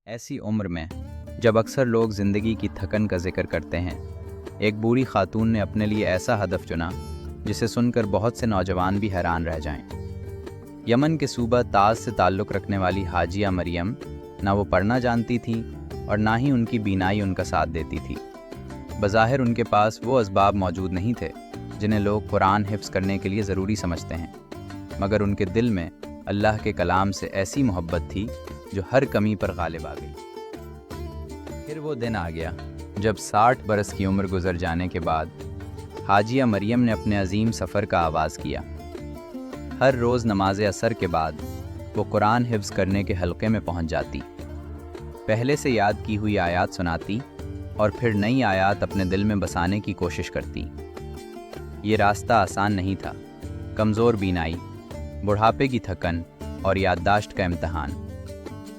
ऐसी उम्र में जब अक्सर लोग ज़िंदगी की थकन का जिक्र करते हैं, एक बूढ़ी खातून ने अपने लिए ऐसा हदफ चुना जिसे सुनकर बहुत से नौजवान भी हैरान रह जाएं। यमन के सूबा ताज से ताल्लुक़ रखने वाली हाजिया मरियम ना वो पढ़ना जानती थी और ना ही उनकी बीनाई उनका साथ देती थी। बज़ाहिर उनके पास वो असबाब मौजूद नहीं थे जिन्हें लोग कुरान हिफ्ज़ करने के लिए ज़रूरी समझते हैं, मगर उनके दिल में अल्लाह के कलाम से ऐसी मोहब्बत थी जो हर कमी पर गालिब आ गई। फिर वो दिन आ गया जब 60 बरस की उम्र गुजर जाने के बाद हाजिया मरियम ने अपने अजीम सफ़र का आगाज़ किया। हर रोज़ नमाज असर के बाद वो कुरान हिफ्ज़ करने के हलक़े में पहुंच जाती, पहले से याद की हुई आयात सुनाती और फिर नई आयात अपने दिल में बसाने की कोशिश करती। ये रास्ता आसान नहीं था। कमज़ोर बीनाई, बुढ़ापे की थकन और याददाश्त का इम्तहान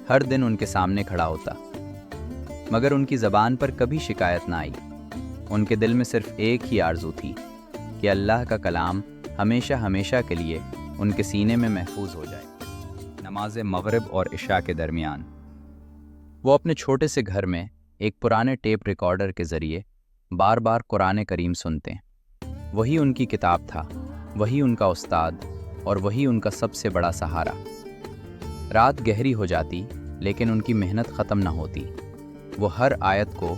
हर दिन उनके सामने खड़ा होता, मगर उनकी ज़बान पर कभी शिकायत ना आई। उनके दिल में सिर्फ एक ही आरज़ू थी कि अल्लाह का कलाम हमेशा हमेशा के लिए उनके सीने में महफूज हो जाए। नमाज मग़रिब और इशा के दरमियान वो अपने छोटे से घर में एक पुराने टेप रिकॉर्डर के ज़रिए बार बार कुरान करीम सुनते। वही उनकी किताब था, वही उनका उस्ताद और वही उनका सबसे बड़ा सहारा। रात गहरी हो जाती लेकिन उनकी मेहनत ख़त्म ना होती। वो हर आयत को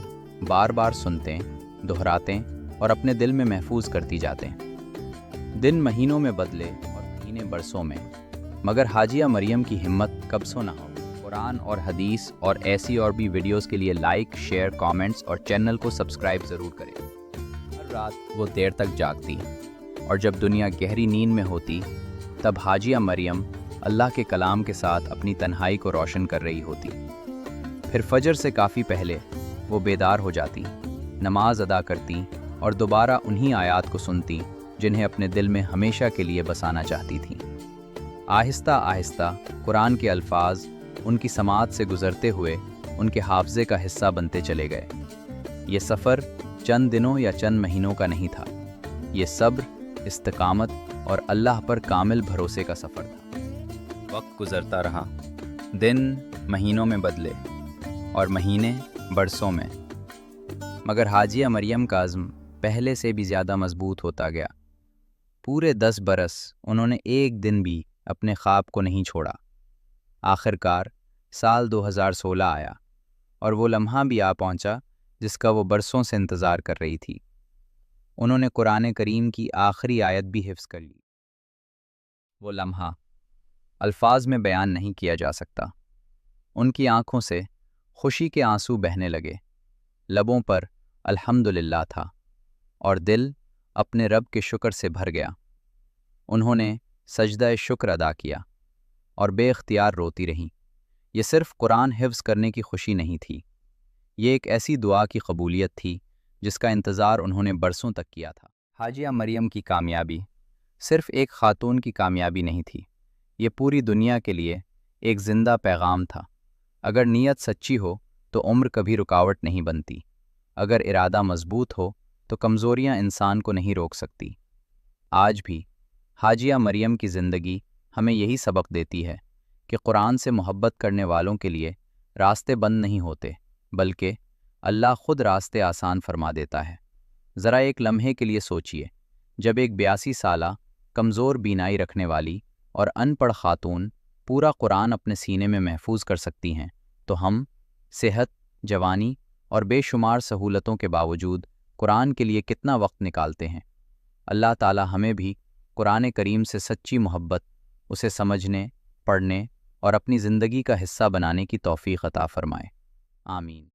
बार बार सुनते, दोहराते और अपने दिल में महफूज करती जाते। दिन महीनों में बदले और महीने बरसों में, मगर हाजिया मरियम की हिम्मत कब सो ना हो। कुरान और हदीस और ऐसी और भी वीडियोस के लिए लाइक, शेयर, कमेंट्स और चैनल को सब्सक्राइब ज़रूर करें। हर रात वो देर तक जागती और जब दुनिया गहरी नींद में होती तब हाजिया मरियम अल्लाह के कलाम के साथ अपनी तन्हाई को रोशन कर रही होती। फिर फजर से काफ़ी पहले वो बेदार हो जाती, नमाज अदा करती और दोबारा उन्हीं आयात को सुनती जिन्हें अपने दिल में हमेशा के लिए बसाना चाहती थीं। आहिस्ता आहिस्ता कुरान के अल्फाज उनकी समात से गुज़रते हुए उनके हाफ़ज़े का हिस्सा बनते चले गए। ये सफ़र चंद दिनों या चंद महीनों का नहीं था। ये सब्र, इस्तिकामत और अल्लाह पर कामिल भरोसे का सफ़र था। वक्त गुज़रता रहा, दिन महीनों में बदले और महीने बरसों में, मगर हाजिया मरियम का अज़्म पहले से भी ज़्यादा मजबूत होता गया। पूरे 10 बरस उन्होंने एक दिन भी अपने ख्वाब को नहीं छोड़ा। आखिरकार साल 2016 आया और वो लम्हा भी आ पहुंचा जिसका वो बरसों से इंतज़ार कर रही थी। उन्होंने कुरान करीम की आखिरी आयत भी हिफ्ज़ कर ली। वो लम्हा अल्फाज में बयान नहीं किया जा सकता। उनकी आंखों से खुशी के आंसू बहने लगे, लबों पर अल्हम्दुलिल्लाह था और दिल अपने रब के शुक्र से भर गया। उन्होंने सजदा शुक्र अदा किया और बेख्तियार रोती रहीं। ये सिर्फ कुरान हिफ्ज़ करने की खुशी नहीं थी, ये एक ऐसी दुआ की कबूलियत थी जिसका इंतज़ार उन्होंने बरसों तक किया था। हाजिया मरियम की कामयाबी सिर्फ एक खातून की कामयाबी नहीं थी, ये पूरी दुनिया के लिए एक ज़िंदा पैगाम था। अगर नीयत सच्ची हो तो उम्र कभी रुकावट नहीं बनती। अगर इरादा मजबूत हो तो कमज़ोरियाँ इंसान को नहीं रोक सकती। आज भी हाजिया मरियम की ज़िंदगी हमें यही सबक देती है कि कुरान से मोहब्बत करने वालों के लिए रास्ते बंद नहीं होते, बल्कि अल्लाह ख़ुद रास्ते आसान फरमा देता है। ज़रा एक लम्हे के लिए सोचिए, जब एक 82 साला कमज़ोर बीनाई रखने वाली और अनपढ़ खातून पूरा कुरान अपने सीने में महफूज कर सकती हैं, तो हम सेहत, जवानी और बेशुमार सहूलतों के बावजूद कुरान के लिए कितना वक्त निकालते हैं। अल्लाह ताला हमें भी कुरान करीम से सच्ची मोहब्बत, उसे समझने, पढ़ने और अपनी ज़िंदगी का हिस्सा बनाने की तौफ़ीक़ अता फ़रमाए। आमीन।